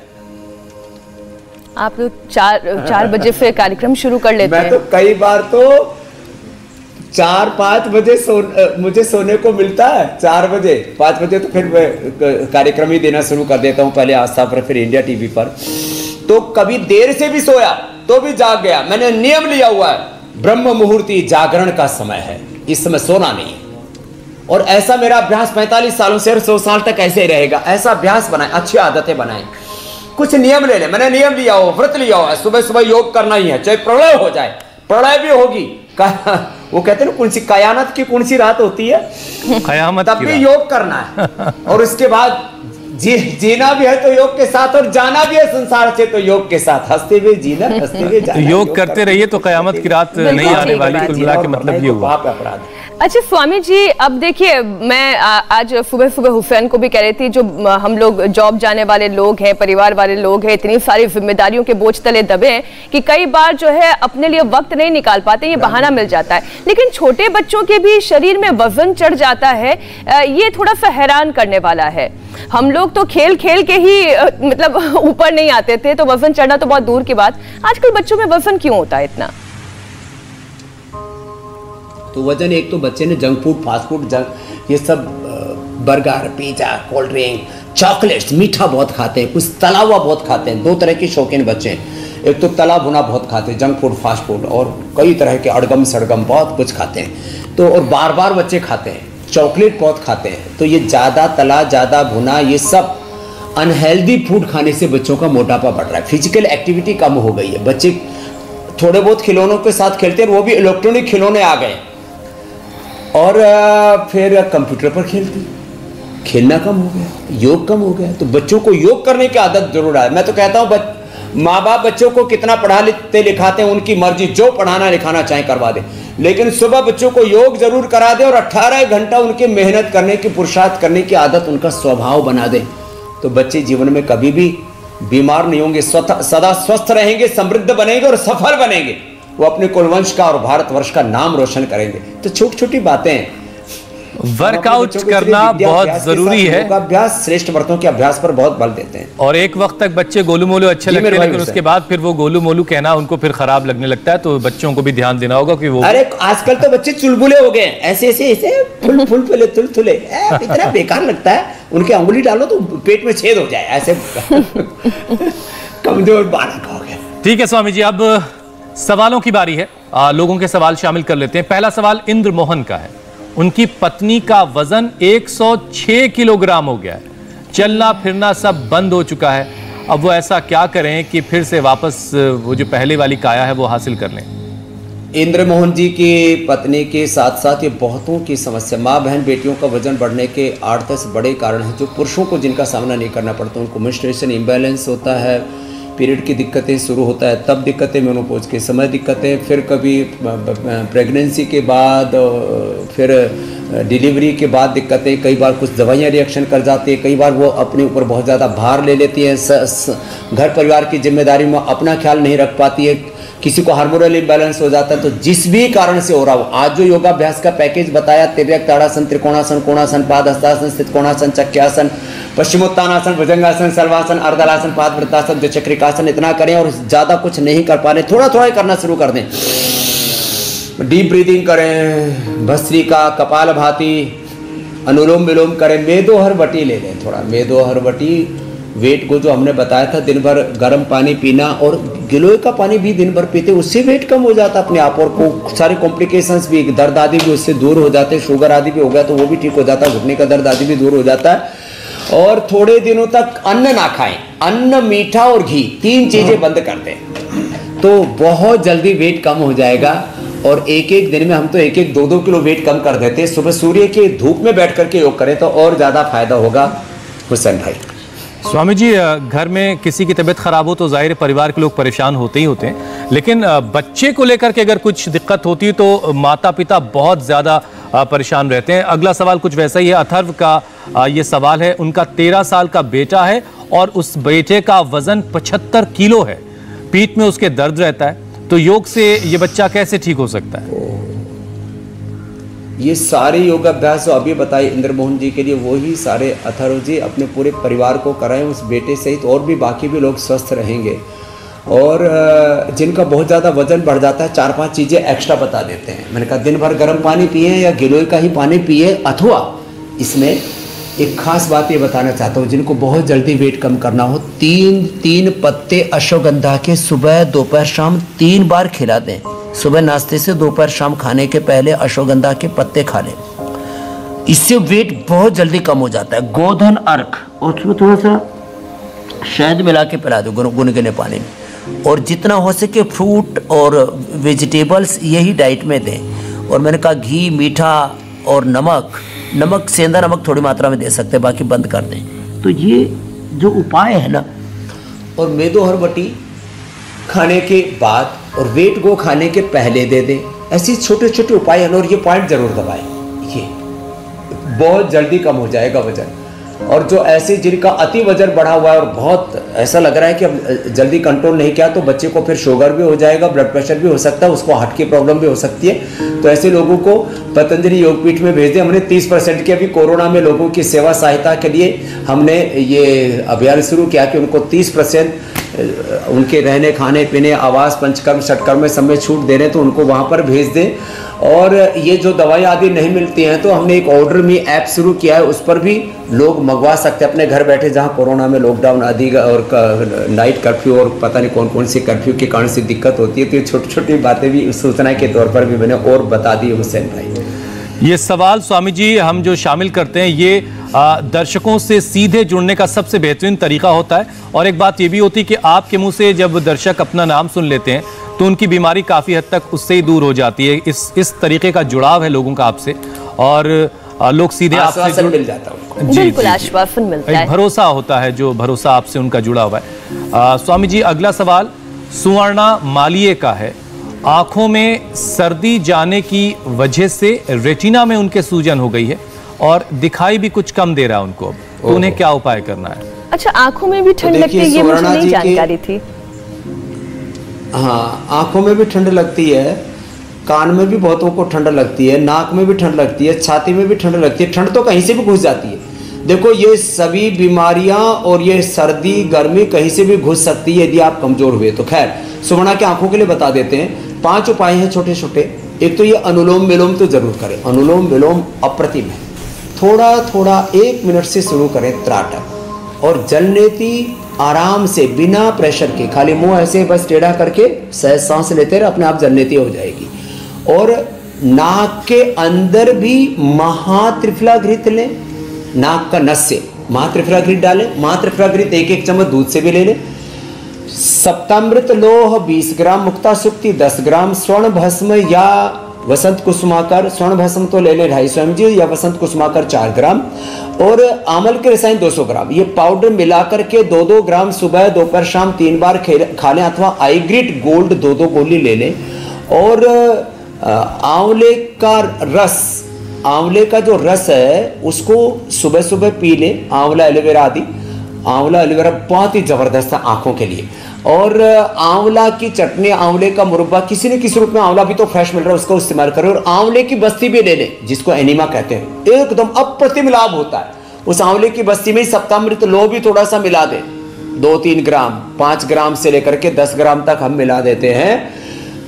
आप लोग 4 बजे फिर कार्यक्रम शुरू कर लेते हैं। मैं तो कई बार तो 4-5 बजे मुझे सोने को मिलता है। 4 बजे 5 बजे तो फिर कार्यक्रम ही देना शुरू कर देता हूँ, पहले आस्था पर, फिर इंडिया टीवी पर। तो कभी देर से भी सोया तो भी जाग गया। मैंने नियम लिया हुआ है, ब्रह्म मुहूर्ती जागरण का समय है, इस समय सोना नहीं है। और ऐसा मेरा अभ्यास 45 सालों से 100 साल तक ऐसे ही रहेगा। ऐसा अभ्यास बनाए, अच्छी आदतें बनाए, कुछ नियम ले ले। मैंने नियम लिया हो, व्रत लिया हो, सुबह सुबह योग करना ही है, चाहे प्रलय हो जाए। प्रलय भी होगी, वो कहते हैं कौन सी कयामत की कौन सी रात होती है, कयामत, तब भी योग करना है। और उसके बाद जीना भी है तो योग के साथ, और जाना भी है संसार से तो योग के साथ। हंसते हुए जीना, हंसते हुए जाना। तो योग करते रहिए तो कयामत की रात नहीं आने वाली। कुल मिला के मतलब ये हुआ। अच्छा स्वामी जी, अब देखिए, मैं आज सुबह सुबह हुसैन को भी कह रही थी, जो हम लोग जॉब जाने वाले लोग हैं, परिवार वाले लोग हैं, इतनी सारी जिम्मेदारियों के बोझ तले दबे हैं कि कई बार जो है अपने लिए वक्त नहीं निकाल पाते, ये बहाना मिल जाता है। लेकिन छोटे बच्चों के भी शरीर में वजन चढ़ जाता है, ये थोड़ा सा हैरान करने वाला है। हम लोग तो खेल खेल के ही मतलब ऊपर नहीं आते थे, तो वजन चढ़ना तो बहुत दूर की बात। आजकल बच्चों में वजन क्यों होता है इतना? तो वजन, एक तो बच्चे ने जंक फूड, फास्ट फूड, ये सब burger, pizza, cold drink, chocolates, मीठा बहुत खाते हैं, कुछ तला हुआ बहुत खाते हैं। 2 तरह के शौकीन बच्चे हैं, एक तो तला भुना बहुत खाते हैं, जंक फूड, फास्ट फूड, और कई तरह के अड़गम सड़गम बहुत कुछ खाते हैं। तो और बार बार बच्चे खाते हैं, चॉकलेट बहुत खाते हैं। तो ये ज़्यादा तला, ज़्यादा भुना, ये सब अनहेल्दी फूड खाने से बच्चों का मोटापा बढ़ रहा है, फिजिकल एक्टिविटी कम हो गई है, बच्चे थोड़े बहुत खिलौनों के साथ खेलते हैं, वो भी इलेक्ट्रॉनिक खिलौने आ गए, और फिर कंप्यूटर पर खेलते, खेलना कम हो गया, योग कम हो गया। तो बच्चों को योग करने की आदत जरूर है। मैं तो कहता हूँ माँ बाप बच्चों को कितना पढ़ाते लिखाते हैं उनकी मर्जी, जो पढ़ाना लिखाना चाहे करवा दे, लेकिन सुबह बच्चों को योग जरूर करा दे और 18 घंटा उनके मेहनत करने की, पुरुषार्थ करने की आदत उनका स्वभाव बना दे, तो बच्चे जीवन में कभी भी बीमार नहीं होंगे, सदा स्वस्थ रहेंगे, समृद्ध बनेंगे और सफल बनेंगे। वो अपने कुलवंश का और भारतवर्ष का नाम रोशन करेंगे। तो छोटी छोटी बातें हैं, वर्कआउट करना बहुत जरूरी है। अभ्यास श्रेष्ठ व्रतों के अभ्यास पर बहुत बल देते हैं। और एक वक्त तक बच्चे गोलू मोलू अच्छे लगते हैं, लेकिन उसके बाद फिर वो गोलू मोलू कहना उनको फिर खराब लगने लगता है। तो बच्चों को भी ध्यान देना होगा कि वो, अरे आजकल तो बच्चे चुलबुले हो गए, ऐसे ऐसे ऐसे फुल तुले, इतना बेकार लगता है, उनके अंगुली डालो तो पेट में छेद हो जाए, ऐसे कमजोर बालक हो गए। ठीक है स्वामी जी, अब सवालों की बारी है, लोगों के सवाल शामिल कर लेते हैं। पहला सवाल इंद्र मोहन का है। उनकी पत्नी का वजन 106 किलोग्राम हो गया है, चलना फिरना सब बंद हो चुका है। अब वो ऐसा क्या करें कि फिर से वापस वो जो पहले वाली काया है वो हासिल कर लें? इंद्र मोहन जी की पत्नी के साथ साथ ये बहुतों की समस्या, माँ बहन बेटियों का वजन बढ़ने के 8-10 बड़े कारण हैं जो पुरुषों को जिनका सामना नहीं करना पड़ता। उनको मेंस्ट्रुएशन इम्बैलेंस होता है, पीरियड की दिक्कतें शुरू होता है, तब दिक्कतें, मेनोपॉज के समय दिक्कतें, फिर कभी प्रेगनेंसी के बाद, फिर डिलीवरी के बाद दिक्कतें, कई बार कुछ दवाइयाँ रिएक्शन कर जाती है, कई बार वो अपने ऊपर बहुत ज़्यादा भार ले लेती है, घर परिवार की जिम्मेदारी में अपना ख्याल नहीं रख पाती है, किसी को हार्मोनल इम्बैलेंस हो जाता है। तो जिस भी कारण से हो रहा हो, आज जो योगाभ्यास का पैकेज बताया, तिर्यक, ताड़ासन, त्रिकोणासन, कोणासन, पाद हस्तासन, स्थित कोणासन, चक्रासन, पश्चिमोत्तानासन, भुजंगासन, सर्वासन, अर्धलासन, पाद वृत्तासन, द्विचक्रिकासन, इतना करें और ज़्यादा कुछ नहीं कर पा रहे, थोड़ा थोड़ा करना शुरू कर दें। डीप ब्रीदिंग करें, भस्त्रिका, कपालभाति, अनुलोम विलोम करें, मेदोहरवटी ले लें, थोड़ा मेदोहरवटी, वेट को जो हमने बताया था, दिन भर गर्म पानी पीना और गिलोय का पानी भी दिन भर पीते, उससे वेट कम हो जाता अपने आप, और को सारे कॉम्प्लिकेशंस भी, दर्द आदि भी उससे दूर हो जाते हैं, शुगर आदि भी हो गया तो वो भी ठीक हो जाता है, घुटने का दर्द आदि भी दूर हो जाता है। और थोड़े दिनों तक अन्न ना खाएं, अन्न, मीठा और घी, 3 चीजें बंद कर दें, तो बहुत जल्दी वेट कम हो जाएगा। और एक एक दिन में हम तो 1-1, 2-2 किलो वेट कम कर देते हैं। सुबह सूर्य की धूप में बैठ करके योग करें तो और ज्यादा फायदा होगा। हुसैन भाई, स्वामी जी, घर में किसी की तबीयत खराब हो तो जाहिर परिवार के लोग परेशान होते ही होते हैं, लेकिन बच्चे को लेकर के अगर कुछ दिक्कत होती है तो माता पिता बहुत ज़्यादा परेशान रहते हैं। अगला सवाल कुछ वैसा ही है। अथर्व का ये सवाल है। उनका 13 साल का बेटा है और उस बेटे का वजन 75 किलो है, पीठ में उसके दर्द रहता है, तो योग से ये बच्चा कैसे ठीक हो सकता है? ये सारे योगाभ्यास जो अभी बताए इंद्र मोहन जी के लिए, वही सारे अथर्व जी अपने पूरे परिवार को कराएं, उस बेटे सहित, और भी बाकी भी लोग स्वस्थ रहेंगे। और जिनका बहुत ज़्यादा वजन बढ़ जाता है, 4-5 चीज़ें एक्स्ट्रा बता देते हैं। मैंने कहा दिन भर गर्म पानी पिए या गिलोय का ही पानी पिए, अथवा इसमें एक खास बात ये बताना चाहता हूँ, जिनको बहुत जल्दी वेट कम करना हो, 3 पत्ते अश्वगंधा के सुबह दोपहर शाम 3 बार खिला दें। सुबह नाश्ते से दोपहर शाम खाने के पहले अश्वगंधा के पत्ते खा लें, इससे वेट बहुत जल्दी कम हो जाता है। गोधन अर्क और उसमें थोड़ा सा शहद मिला के पिला दो गुनगुने पानी में, और जितना हो सके फ्रूट और वेजिटेबल्स यही डाइट में दें। और मैंने कहा घी, मीठा और नमक, सेंधा नमक थोड़ी मात्रा में दे सकते हैं, बाकी बंद कर दें। तो ये जो उपाय है ना, और मेदोहरवटी खाने के बाद और वेट गो खाने के पहले दे दें, ऐसे छोटे छोटे उपाय हैं। और ये पॉइंट जरूर दबाएं, ये बहुत जल्दी कम हो जाएगा वजन। और जो ऐसे जिनका अति वजन बढ़ा हुआ है और बहुत ऐसा लग रहा है कि अब जल्दी कंट्रोल नहीं किया तो बच्चे को फिर शुगर भी हो जाएगा, ब्लड प्रेशर भी हो सकता है, उसको हार्ट की प्रॉब्लम भी हो सकती है, तो ऐसे लोगों को पतंजलि योगपीठ में भेज दें। हमने 30% की अभी कोरोना में लोगों की सेवा सहायता के लिए हमने ये अभियान शुरू किया कि उनको 30% उनके रहने, खाने पीने, आवास, पंचकर्म, षटकर्म में सब में छूट दे रहे हैं, तो उनको वहाँ पर भेज दें। और ये जो दवाई आदि नहीं मिलती हैं तो हमने एक ऑर्डर मी ऐप शुरू किया है, उस पर भी लोग मंगवा सकते हैं अपने घर बैठे, जहाँ कोरोना में लॉकडाउन आदि और नाइट कर्फ्यू और पता नहीं कौन कौन सी कर्फ्यू के कारण से दिक्कत होती है। तो ये छोटी छोटी बातें भी सूचना के तौर पर भी मैंने और बता दी हुसैन भाई। ये सवाल स्वामी जी हम जो शामिल करते हैं, ये दर्शकों से सीधे जुड़ने का सबसे बेहतरीन तरीका होता है। और एक बात ये भी होती है कि आपके मुंह से जब दर्शक अपना नाम सुन लेते हैं तो उनकी बीमारी काफ़ी हद तक उससे ही दूर हो जाती है। इस तरीके का जुड़ाव है लोगों का आपसे, और लोग सीधे आपसे मिल जाता है, बिल्कुल आश्वासन मिलता है, एक भरोसा होता है, जो भरोसा आपसे उनका जुड़ा हुआ है। स्वामी जी, अगला सवाल सुवर्णा मालिये का है। आंखों में सर्दी जाने की वजह से रेटिना में उनके सूजन हो गई है और दिखाई भी कुछ कम दे रहा है उनको, तो उन्हें क्या उपाय करना है? अच्छा, आंखों में भी ठंड लगती है, ये मुझे नहीं जानकारी थी। हाँ, आंखों में भी ठंड लगती है, कान में भी बहुतों को ठंड लगती है, नाक में भी ठंड लगती है, छाती में भी ठंड लगती है। ठंड तो कहीं से भी घुस जाती है। देखो, ये सभी बीमारियां और ये सर्दी गर्मी कहीं से भी घुस सकती है यदि आप कमजोर हुए तो। खैर, सुवर्णा के आंखों के लिए बता देते हैं। 5 उपाय हैं छोटे छोटे। एक तो ये अनुलोम विलोम तो जरूर करें। अनुलोम विलोम अप्रतिम है। थोड़ा थोड़ा 1 मिनट से शुरू करें त्राटक, और जलनेती आराम से बिना प्रेशर के, खाली मुंह ऐसे बस टेढ़ा करके सहज सांस लेते रहे, अपने आप जलनेती हो जाएगी। और नाक के अंदर भी महात्रिफलाघृत लें, नाक का नस से महात्रिफलाघृत डालें। महात्रिफलाघृत 1-1 चम्मच दूध से भी ले लें। सप्तामृत लोह 20 ग्राम, मुक्ता सुक्ति 10 ग्राम, स्वर्ण भस्म या वसंत कुसुमाकर, स्वर्ण भस्म तो ले लें 250 mg, या वसंत कुसुमाकर 4 ग्राम, और आमल के रसायन 200 ग्राम। ये पाउडर मिलाकर के 2-2 ग्राम सुबह दोपहर शाम 3 बार खा लें, अथवा आईग्रिट गोल्ड 2-2 गोली ले लें। और आंवले का रस, आंवले का जो रस है उसको सुबह सुबह पी लें। आंवला एलोवेरा आदि, आंवला एलोवेरा बहुत ही जबरदस्त है आंखों के लिए। और आंवला की चटनी, आंवले का मुरब्बा, किसी न किसी रूप में आंवला भी तो फ्रेश मिल रहा है, उसको इस्तेमाल करें। और आंवले की बस्ती भी ले लें, जिसको एनिमा कहते हैं, एकदम अप्रतिम लाभ होता है। उस आंवले की बस्ती में सप्तामृत लोह भी थोड़ा सा मिला दें, 2-3 ग्राम, 5 ग्राम से लेकर के 10 ग्राम तक हम मिला देते हैं।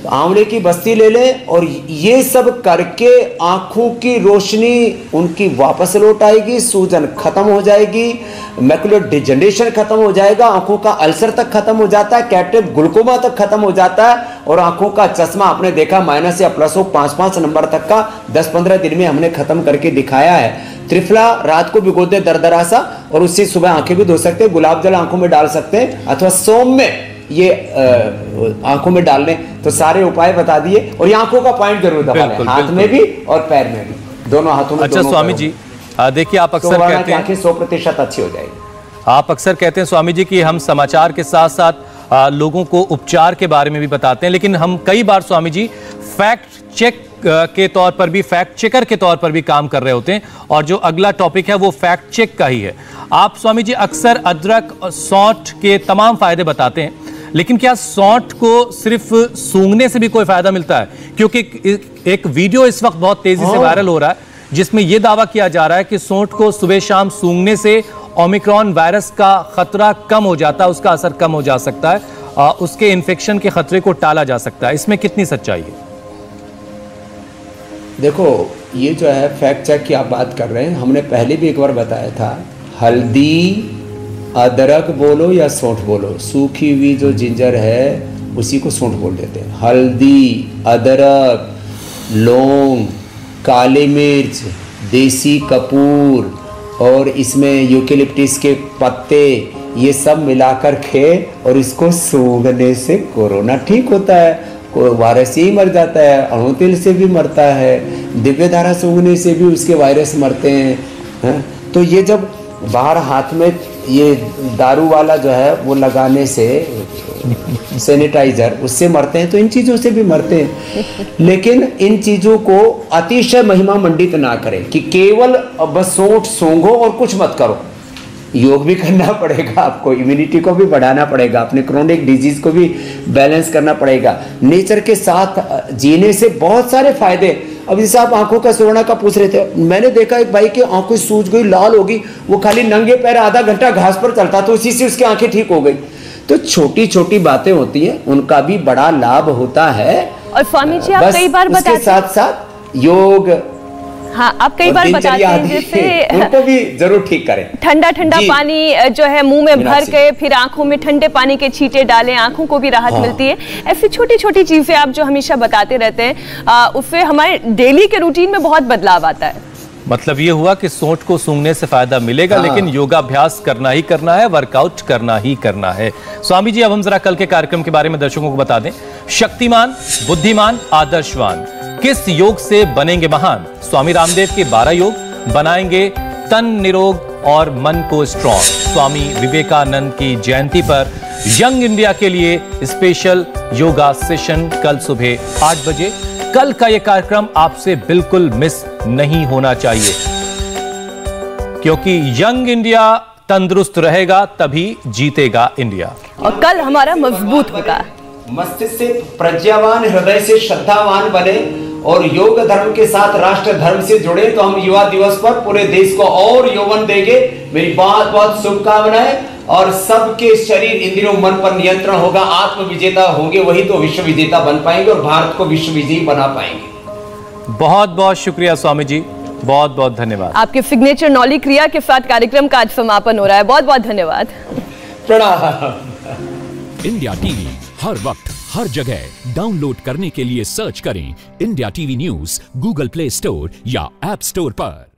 आंवले की बस्ती ले लें, और ये सब करके आंखों की रोशनी उनकी वापस लौट आएगी, सूजन खत्म हो जाएगी, मैकुलर डिजनरेशन खत्म हो जाएगा, आंखों का अल्सर तक खत्म हो जाता है, कैटरेक्ट ग्लूकोमा तक खत्म हो जाता है। और आंखों का चश्मा आपने देखा माइनस या प्लस हो 5-5 नंबर तक का 10-15 दिन में हमने खत्म करके दिखाया है। त्रिफला रात को भिगो दे दरदरा सा, और उससे सुबह आंखें भी धो सकते हैं। गुलाब जल आंखों में डाल सकते हैं, अथवा सोम में ये आंखों में डाल लें। तो सारे उपाय बता दिए। और ये आंखों का पॉइंट जरूर दबा लें, हाथ में भी और पैर में भी, दोनों हाथों में। अच्छा स्वामी जी, देखिए आप अक्सर कहते हैं आंखें 100% अच्छी हो जाएगी। आप अक्सर कहते हैं स्वामी जी कि हम समाचार के साथ साथ लोगों को उपचार के बारे में भी बताते हैं, लेकिन हम कई बार स्वामी जी फैक्ट चेक के तौर पर भी, फैक्ट चेकर के तौर पर भी काम कर रहे होते हैं। और जो अगला टॉपिक है वो फैक्ट चेक का ही है। आप स्वामी जी अक्सर अदरक और सौंठ के तमाम फायदे बताते हैं, लेकिन क्या सौंठ को सिर्फ सूंघने से भी कोई फायदा मिलता है? क्योंकि एक वीडियो इस वक्त बहुत तेजी से वायरल हो रहा है जिसमें यह दावा किया जा रहा है कि सौंठ को सुबह शाम सूंघने से ओमिक्रॉन वायरस का खतरा कम हो जाता है, उसका असर कम हो जा सकता है, उसके इन्फेक्शन के खतरे को टाला जा सकता है। इसमें कितनी सच्चाई है? देखो, ये जो है फैक्ट चेक की आप बात कर रहे हैं, हमने पहले भी एक बार बताया था। हल्दी, अदरक बोलो या सौंठ बोलो, सूखी हुई जो जिंजर है उसी को सौंठ बोल देते हैं। हल्दी, अदरक, लौंग, काली मिर्च, देसी कपूर, और इसमें यूकेलिप्टिस के पत्ते, ये सब मिलाकर खे और इसको सूंघने से कोरोना ठीक होता है। कोई वायरस ही मर जाता है, अणुतिल से भी मरता है, दिव्य धारा सूंघने से भी उसके वायरस मरते हैं। तो ये जब बाहर हाथ में ये दारू वाला जो है वो लगाने से, सैनिटाइजर, उससे मरते हैं, तो इन चीज़ों से भी मरते हैं। लेकिन इन चीज़ों को अतिशय महिमा मंडित ना करें कि केवल बस सौंठ सूंघो और कुछ मत करो। योग भी करना पड़ेगा आपको, इम्यूनिटी को भी बढ़ाना पड़ेगा, अपने क्रोनिक डिजीज को भी बैलेंस करना पड़ेगा। नेचर के साथ जीने से बहुत सारे फायदे। अब जैसे आप आंखों का सुवर्णा का पूछ रहे थे, मैंने देखा एक भाई की आंखें सूज गई, लाल हो गई, वो खाली नंगे पैर आधा घंटा घास पर चलता तो उसी से उसकी आंखें ठीक हो गई। तो छोटी छोटी बातें होती हैं, उनका भी बड़ा लाभ होता है। और स्वामी जी आप कई बार बताते हैं, साथ साथ योग, हाँ आप कई बार बताते हैं जैसे उनको भी जरूर ठीक करें। ठंडा ठंडा पानी जो है मुंह में भर के फिर आंखों में ठंडे पानी के छींटे डालें, आंखों को भी राहत मिलती है। ऐसी छोटी छोटी चीजें आप जो हमेशा बताते रहते हैं, उससे हमारे डेली के रूटीन में बहुत बदलाव आता है। मतलब ये हुआ कि सोंठ को सूंघने से फायदा मिलेगा, लेकिन योगाभ्यास करना ही करना है, वर्कआउट करना ही करना है। स्वामी जी, अब हम जरा कल के कार्यक्रम के बारे में दर्शकों को बता दें। शक्तिमान, बुद्धिमान, आदर्शवान, किस योग से बनेंगे महान? स्वामी रामदेव के 12 योग बनाएंगे तन निरोग और मन को स्ट्रॉन्ग। स्वामी विवेकानंद की जयंती पर यंग इंडिया के लिए स्पेशल योगा सेशन कल सुबह 8 बजे। कल का यह कार्यक्रम आपसे बिल्कुल मिस नहीं होना चाहिए, क्योंकि यंग इंडिया तंदुरुस्त रहेगा तभी जीतेगा इंडिया। और कल हमारा मजबूत होगा। मस्तिष्क से प्रज्ञावान, हृदय से श्रद्धावान बने और योग धर्म के साथ राष्ट्र धर्म से जुड़े तो हम युवा दिवस पर पूरे देश को और यौवन देंगे। मेरी बहुत बहुत शुभकामनाएं। और सबके शरीर, इंद्रियों, मन पर नियंत्रण होगा, आत्म विजेता होंगे, वही तो विश्व विजेता बन पाएंगे और भारत को विश्व विजयी बना पाएंगे। बहुत बहुत शुक्रिया स्वामी जी, बहुत बहुत धन्यवाद। आपके सिग्नेचर नौली क्रिया के साथ कार्यक्रम का आज समापन हो रहा है। बहुत बहुत धन्यवाद। प्रणाम। इंडिया टीवी हर वक्त हर जगह डाउनलोड करने के लिए सर्च करें India TV news Google play store या ऐप स्टोर पर।